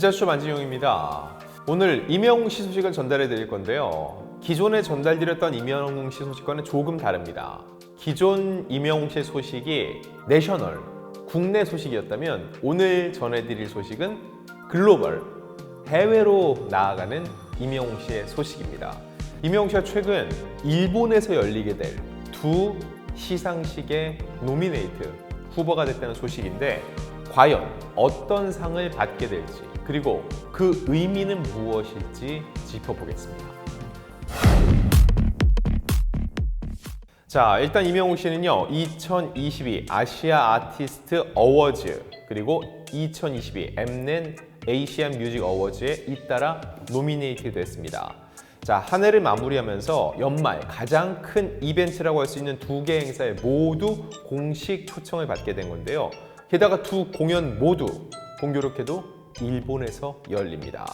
기자수첩 안진용입니다. 오늘 임영웅 씨 소식을 전달해 드릴 건데요. 기존에 전달드렸던 임영웅 씨 소식과는 조금 다릅니다. 기존 임영웅 씨 소식이 내셔널, 국내 소식이었다면 오늘 전해드릴 소식은 글로벌, 해외로 나아가는 임영웅 씨의 소식입니다. 임영웅 씨가 최근 일본에서 열리게 될 두 시상식에 노미네이트, 후보가 됐다는 소식인데 과연 어떤 상을 받게 될지, 그리고 그 의미는 무엇일지 짚어보겠습니다. 자, 일단 임영웅 씨는요, 2022 아시아 아티스트 어워즈 그리고 2022 엠넷 에이시안 뮤직 어워즈에 잇따라 노미네이트 됐습니다. 자, 한 해를 마무리하면서 연말 가장 큰 이벤트라고 할 수 있는 두 개 행사에 모두 공식 초청을 받게 된 건데요. 게다가 두 공연 모두 공교롭게도 일본에서 열립니다.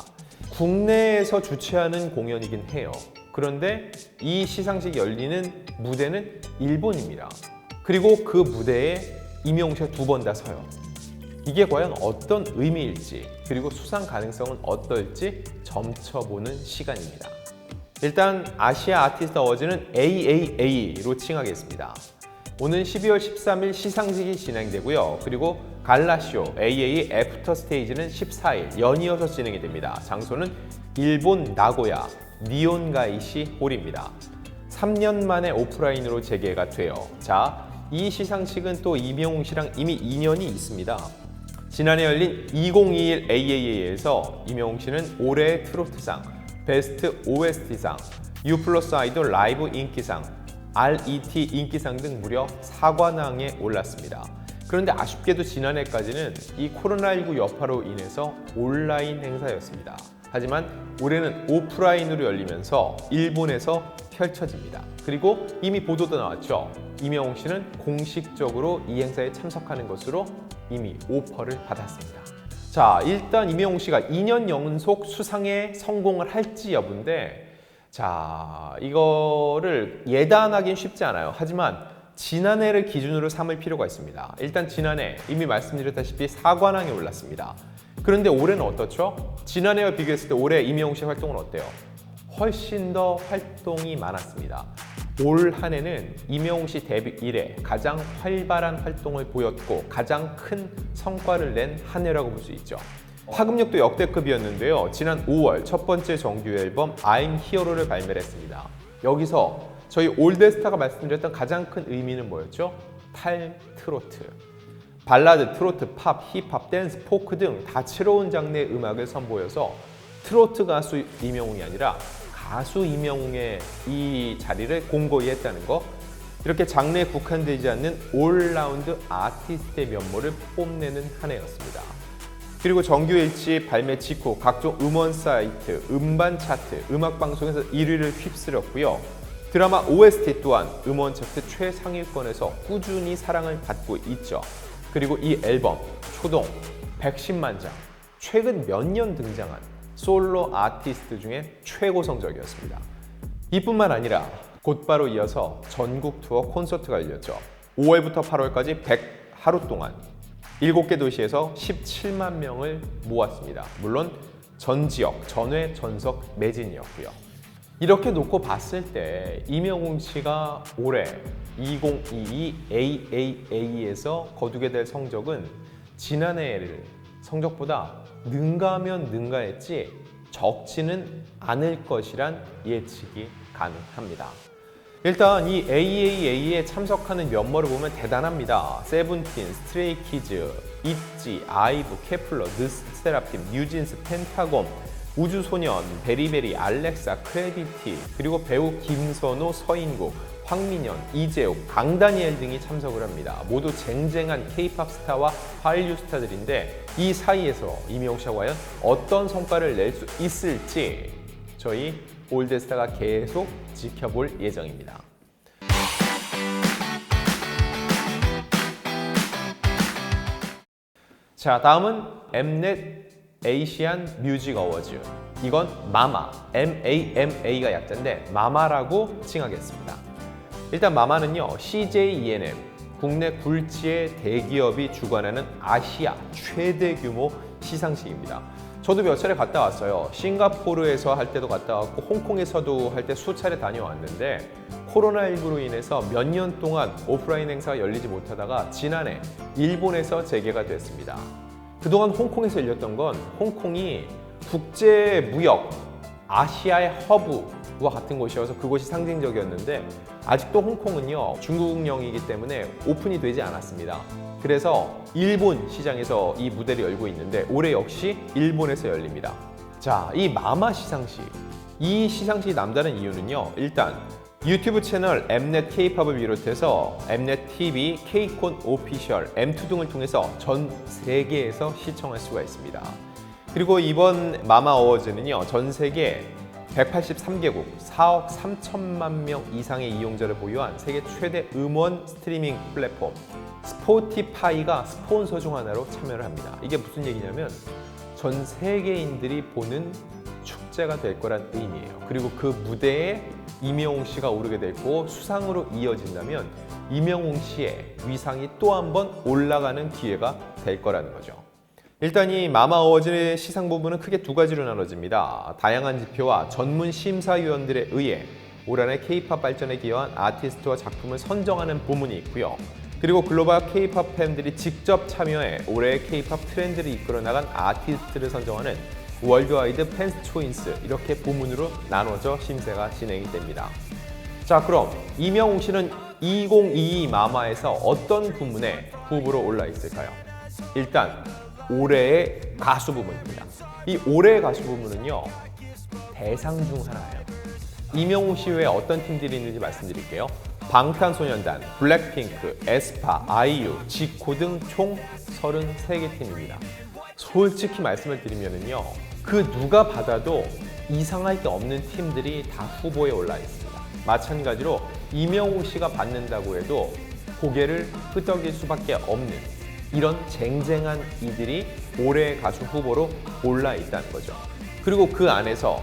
국내에서 주최하는 공연이긴 해요. 그런데 이 시상식이 열리는 무대는 일본입니다. 그리고 그 무대에 임영웅 씨가 두 번 다 서요. 이게 과연 어떤 의미일지, 그리고 수상 가능성은 어떨지 점쳐보는 시간입니다. 일단 아시아 아티스트 어워즈는 AAA로 칭하겠습니다. 오는 12월 13일 시상식이 진행되고요. 그리고 갈라쇼 AAA 애프터 스테이지는 14일 연이어서 진행이 됩니다. 장소는 일본 나고야 니온가이시 홀입니다. 3년 만에 오프라인으로 재개가 돼요. 자, 이 시상식은 또 임영웅 씨랑 이미 인연이 있습니다. 지난해 열린 2021 AAA에서 임영웅 씨는 올해의 트로트상, 베스트 OST상, U+ 아이돌 라이브 인기상, RET 인기상 등 무려 4관왕에 올랐습니다. 그런데 아쉽게도 지난해까지는 이 코로나19 여파로 인해서 온라인 행사였습니다. 하지만 올해는 오프라인으로 열리면서 일본에서 펼쳐집니다. 그리고 이미 보도도 나왔죠. 임영웅 씨는 공식적으로 이 행사에 참석하는 것으로 이미 오퍼를 받았습니다. 자, 일단 임영웅 씨가 2년 연속 수상에 성공을 할지 여부인데, 자, 이거를 예단하긴 쉽지 않아요. 하지만 지난해를 기준으로 삼을 필요가 있습니다. 일단 지난해 이미 말씀드렸다시피 4관왕에 올랐습니다. 그런데 올해는 어떻죠? 지난해와 비교했을 때 올해 임영웅 씨의 활동은 어때요? 훨씬 더 활동이 많았습니다. 올 한 해는 임영웅 씨 데뷔 이래 가장 활발한 활동을 보였고 가장 큰 성과를 낸 한 해라고 볼 수 있죠. 파급력도 역대급이었는데요. 지난 5월 첫 번째 정규 앨범 I'm Hero를 발매했습니다. 여기서 저희 올드스타가 말씀드렸던 가장 큰 의미는 뭐였죠? 탈트로트. 발라드, 트로트, 팝, 힙합, 댄스, 포크 등 다채로운 장르의 음악을 선보여서 트로트 가수 임영웅이 아니라 가수 임영웅의 이 자리를 공고히 했다는 거, 이렇게 장르에 국한되지 않는 올라운드 아티스트의 면모를 뽐내는 한 해였습니다. 그리고 정규 일집 발매 직후 각종 음원 사이트, 음반 차트, 음악방송에서 1위를 휩쓸었고요. 드라마 OST 또한 음원 차트 최상위권에서 꾸준히 사랑을 받고 있죠. 그리고 이 앨범 초동 110만 장, 최근 몇 년 등장한 솔로 아티스트 중에 최고 성적이었습니다. 이뿐만 아니라 곧바로 이어서 전국 투어 콘서트가 열렸죠. 5월부터 8월까지 100하루 동안 7개 도시에서 17만 명을 모았습니다. 물론 전 지역, 전회, 전석 매진이었고요. 이렇게 놓고 봤을 때 임영웅 씨가 올해 2022 AAA에서 거두게 될 성적은 지난해를 성적보다 능가하면 능가했지 적지는 않을 것이란 예측이 가능합니다. 일단 이 AAA에 참석하는 면모를 보면 대단합니다. 세븐틴, 스트레이키즈, 있지, 아이브, 케플러, 르세라핌, 뉴진스, 펜타곤, 우주소년, 베리베리, 알렉사, 크래비티, 그리고 배우 김선호, 서인국, 황민현, 이재욱, 강다니엘 등이 참석을 합니다. 모두 쟁쟁한 K-팝 스타와 한류 스타들인데 이 사이에서 임영웅 씨가 과연 어떤 성과를 낼 수 있을지 저희 올드스타가 계속 지켜볼 예정입니다. 자, 다음은 엠넷 에이시안 뮤직 어워즈. 이건 마마, MAMA가 약자인데 마마라고 칭하겠습니다. 일단 마마는요, CJ ENM, 국내 굴지의 대기업이 주관하는 아시아 최대 규모 시상식입니다. 저도 몇 차례 갔다 왔어요. 싱가포르에서 할 때도 갔다 왔고 홍콩에서도 할 때 수차례 다녀왔는데 코로나19로 인해서 몇 년 동안 오프라인 행사가 열리지 못하다가 지난해 일본에서 재개가 됐습니다. 그동안 홍콩에서 열렸던 건 홍콩이 국제무역 아시아의 허브와 같은 곳이어서 그곳이 상징적이었는데 아직도 홍콩은요 중국령이기 때문에 오픈이 되지 않았습니다. 그래서 일본 시장에서 이 무대를 열고 있는데 올해 역시 일본에서 열립니다. 자, 이 마마 시상식, 이 시상식이 남다른 이유는요, 일단 유튜브 채널 엠넷 K-팝을 비롯해서 엠넷 TV, K-콘 오피셜, M2 등을 통해서 전 세계에서 시청할 수가 있습니다. 그리고 이번 마마 어워즈는요, 전 세계 183개국 4억 3천만 명 이상의 이용자를 보유한 세계 최대 음원 스트리밍 플랫폼 스포티파이가 스폰서 중 하나로 참여를 합니다. 이게 무슨 얘기냐면 전 세계인들이 보는 축제가 될 거란 의미예요. 그리고 그 무대에 이명웅 씨가 오르게 됐고 수상으로 이어진다면 이명웅 씨의 위상이 또 한 번 올라가는 기회가 될 거라는 거죠. 일단 이 마마 어워즈의 시상 부분은 크게 두 가지로 나눠집니다. 다양한 지표와 전문 심사위원들에 의해 올 한해 K-팝 발전에 기여한 아티스트와 작품을 선정하는 부문이 있고요. 그리고 글로벌 K-팝 팬들이 직접 참여해 올해의 K-팝 트렌드를 이끌어 나간 아티스트를 선정하는 월드와이드 팬스 초이스, 이렇게 부문으로 나눠져 심사가 진행이 됩니다. 자, 그럼 이명웅 씨는 2022 마마에서 어떤 부문에 후보로 올라 있을까요? 일단 올해의 가수 부문입니다. 이 올해의 가수 부문은요, 대상 중 하나예요. 이명웅 씨 외에 어떤 팀들이 있는지 말씀드릴게요. 방탄소년단, 블랙핑크, 에스파, 아이유, 지코 등 총 33개 팀입니다. 솔직히 말씀을 드리면요, 그 누가 받아도 이상할 게 없는 팀들이 다 후보에 올라 있습니다. 마찬가지로 이명웅 씨가 받는다고 해도 고개를 끄덕일 수밖에 없는 이런 쟁쟁한 이들이 올해의 가수 후보로 올라 있다는 거죠. 그리고 그 안에서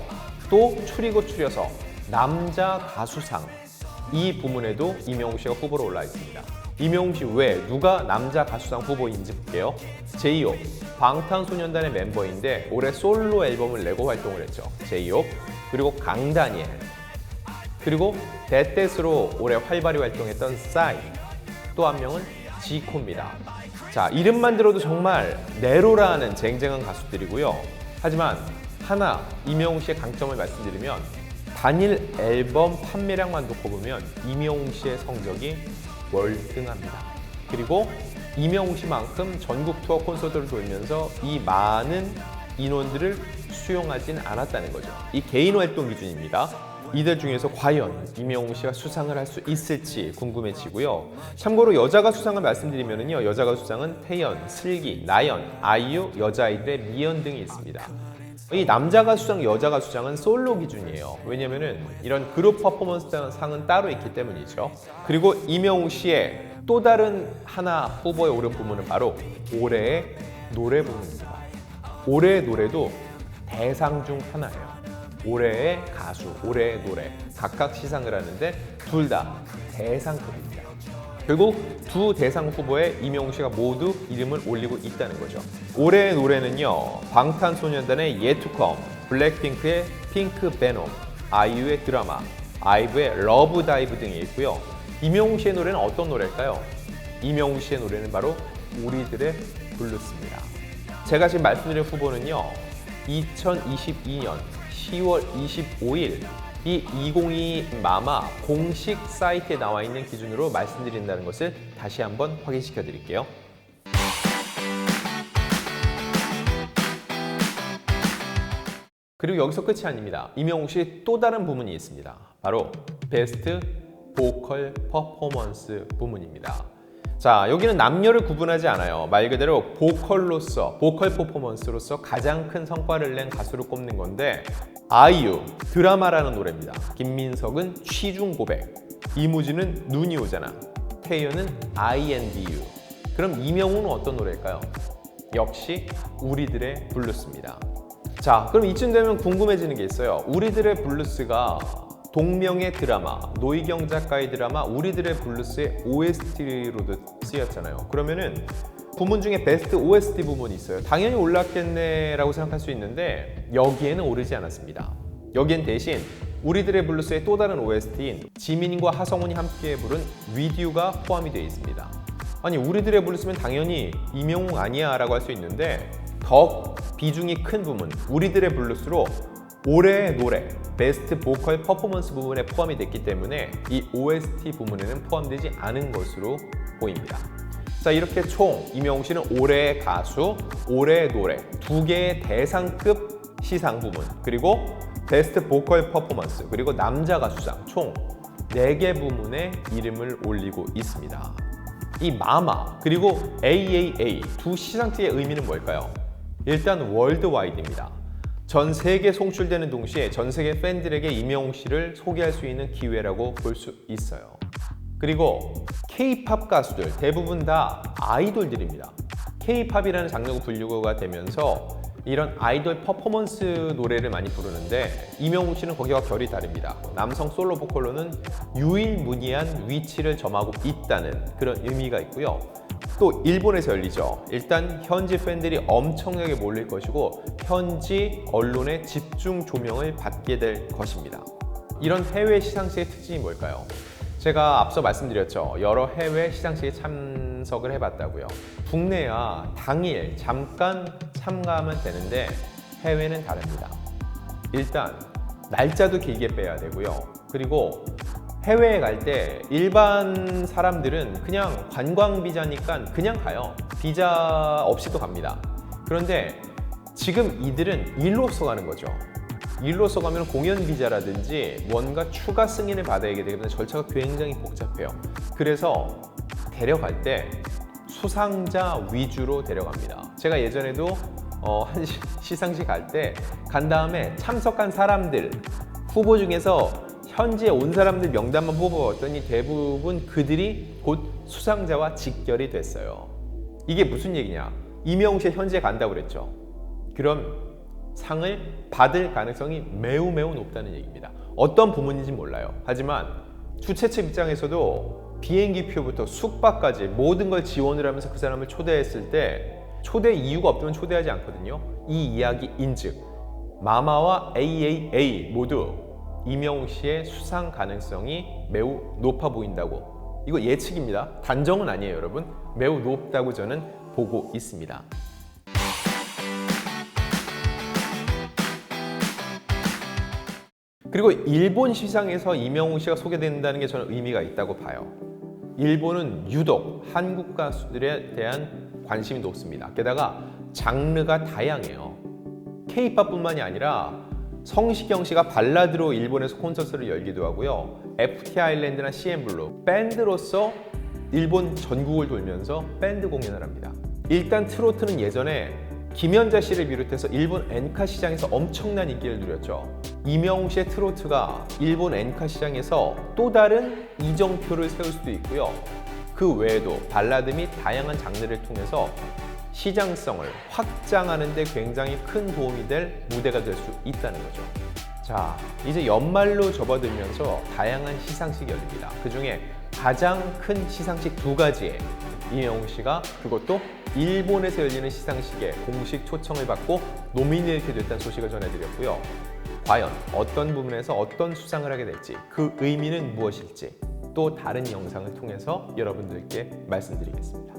또 추리고 추려서 남자 가수상, 이 부문에도 이명웅 씨가 후보로 올라 있습니다. 이명웅 씨 외에 누가 남자 가수상 후보인지 볼게요. 제이홉, 방탄소년단의 멤버인데 올해 솔로 앨범을 내고 활동을 했죠. 제이홉, 그리고 강다니엘, 그리고 데떼스로 올해 활발히 활동했던 싸이, 또 한 명은 지코입니다. 자, 이름만 들어도 정말 네로라는 쟁쟁한 가수들이고요. 하지만 하나 이명웅 씨의 강점을 말씀드리면 단일 앨범 판매량만 놓고 보면 이명웅 씨의 성적이 월등합니다. 그리고 이명웅 씨만큼 전국 투어 콘서트를 돌면서 이 많은 인원들을 수용하진 않았다는 거죠. 이 개인 활동 기준입니다. 이들 중에서 과연 이명웅 씨가 수상을 할 수 있을지 궁금해지고요. 참고로 여자가 수상을 말씀드리면요, 여자가 수상은 태연, 슬기, 나연, 아이유, 여자아이들의 미연 등이 있습니다. 이 남자가 수상, 여자가 수상은 솔로 기준이에요. 왜냐면은 이런 그룹 퍼포먼스 상은 따로 있기 때문이죠. 그리고 이명웅 씨의 또 다른 하나 후보에 오른 부문은 바로 올해의 노래 부문입니다. 올해의 노래도 대상 중 하나예요. 올해의 가수, 올해의 노래 각각 시상을 하는데 둘 다 대상급입니다. 결국 두 대상 후보에 이명웅 씨가 모두 이름을 올리고 있다는 거죠. 올해의 노래는요, 방탄소년단의 Yet to Come, 블랙핑크의 핑크 베놈, 아이유의 드라마, 아이브의 러브 다이브 등이 있고요. 이명웅 씨의 노래는 어떤 노래일까요? 이명웅 씨의 노래는 바로 우리들의 블루스입니다. 제가 지금 말씀드린 후보는요, 2022년 10월 25일 이 2022 마마 공식 사이트에 나와 있는 기준으로 말씀드린다는 것을 다시 한번 확인시켜 드릴게요. 그리고 여기서 끝이 아닙니다. 이명웅 씨 또 다른 부문이 있습니다. 바로 베스트 보컬 퍼포먼스 부문입니다. 자, 여기는 남녀를 구분하지 않아요. 말 그대로 보컬로서, 보컬 퍼포먼스로서 가장 큰 성과를 낸 가수를 꼽는 건데, 아이유, 드라마라는 노래입니다. 김민석은 취중 고백, 이무진은 눈이 오잖아, 태연은 INDU. 그럼 이명웅은 어떤 노래일까요? 역시 우리들의 블루스입니다. 자, 그럼 이쯤 되면 궁금해지는 게 있어요. 우리들의 블루스가 동명의 드라마, 노희경 작가의 드라마 우리들의 블루스의 OST로도 쓰였잖아요. 그러면은 부문 중에 베스트 OST 부문이 있어요. 당연히 올랐겠네라고 생각할 수 있는데 여기에는 오르지 않았습니다. 여기엔 대신 우리들의 블루스의 또 다른 OST인 지민과 하성운이 함께 부른 With You가 포함이 되어 있습니다. 아니 우리들의 블루스면 당연히 임영웅 아니야 라고 할 수 있는데 더 비중이 큰 부문 우리들의 블루스로 올해의 노래 베스트 보컬 퍼포먼스 부분에 포함이 됐기 때문에 이 OST 부문에는 포함되지 않은 것으로 보입니다. 자, 이렇게 총 임영웅 씨는 올해의 가수, 올해의 노래 2개의 대상급 시상 부문 그리고 베스트 보컬 퍼포먼스 그리고 남자 가수상 총 4개 부문에 이름을 올리고 있습니다. 이 마마 그리고 AAA 두 시상식의 의미는 뭘까요? 일단 월드와이드입니다. 전 세계 송출되는 동시에 전 세계 팬들에게 임영웅 씨를 소개할 수 있는 기회라고 볼 수 있어요. 그리고 K-팝 가수들 대부분 다 아이돌들입니다. K-팝이라는 장르가 분류가 되면서 이런 아이돌 퍼포먼스 노래를 많이 부르는데 임영웅 씨는 거기와 결이 다릅니다. 남성 솔로 보컬로는 유일무이한 위치를 점하고 있다는 그런 의미가 있고요. 또 일본에서 열리죠. 일단 현지 팬들이 엄청나게 몰릴 것이고 현지 언론의 집중 조명을 받게 될 것입니다. 이런 해외 시상식의 특징이 뭘까요? 제가 앞서 말씀드렸죠. 여러 해외 시상식에 참석을 해봤다고요. 국내야 당일 잠깐 참가하면 되는데 해외는 다릅니다. 일단 날짜도 길게 빼야 되고요. 그리고 해외에 갈 때 일반 사람들은 그냥 관광 비자니까 그냥 가요. 비자 없이도 갑니다. 그런데 지금 이들은 일로서 가는 거죠. 일로서 가면 공연 비자라든지 뭔가 추가 승인을 받아야 되기 때문에 절차가 굉장히 복잡해요. 그래서 데려갈 때 수상자 위주로 데려갑니다. 제가 예전에도 한 시상식 갈 때 간 다음에 참석한 사람들 후보 중에서 현지에 온 사람들 명단만 뽑아봤더니 대부분 그들이 곧 수상자와 직결이 됐어요. 이게 무슨 얘기냐? 임영웅 씨 현지에 간다고 그랬죠. 그럼 상을 받을 가능성이 매우 높다는 얘기입니다. 어떤 부문인지 몰라요. 하지만 주최 측 입장에서도 비행기 표부터 숙박까지 모든 걸 지원을 하면서 그 사람을 초대했을 때 초대 이유가 없으면 초대하지 않거든요. 이 이야기인즉 마마와 AAA 모두 임영웅 씨의 수상 가능성이 매우 높아 보인다고. 이거 예측입니다. 단정은 아니에요, 여러분. 매우 높다고 저는 보고 있습니다. 그리고 일본 시상에서 임영웅 씨가 소개된다는 게 저는 의미가 있다고 봐요. 일본은 유독 한국 가수들에 대한 관심이 높습니다. 게다가 장르가 다양해요. K-팝뿐만이 아니라 성시경 씨가 발라드로 일본에서 콘서트를 열기도 하고요. FT 아일랜드나 CN블루 밴드로서 일본 전국을 돌면서 밴드 공연을 합니다. 일단 트로트는 예전에 김연자 씨를 비롯해서 일본 엔카 시장에서 엄청난 인기를 누렸죠. 임영웅 씨의 트로트가 일본 엔카 시장에서 또 다른 이정표를 세울 수도 있고요. 그 외에도 발라드 및 다양한 장르를 통해서 시장성을 확장하는 데 굉장히 큰 도움이 될 무대가 될 수 있다는 거죠. 자, 이제 연말로 접어들면서 다양한 시상식이 열립니다. 그 중에 가장 큰 시상식 2가지에 임영웅 씨가 그것도 일본에서 열리는 시상식에 공식 초청을 받고 노미네이트 됐다는 소식을 전해드렸고요. 과연 어떤 부분에서 어떤 수상을 하게 될지 그 의미는 무엇일지 또 다른 영상을 통해서 여러분들께 말씀드리겠습니다.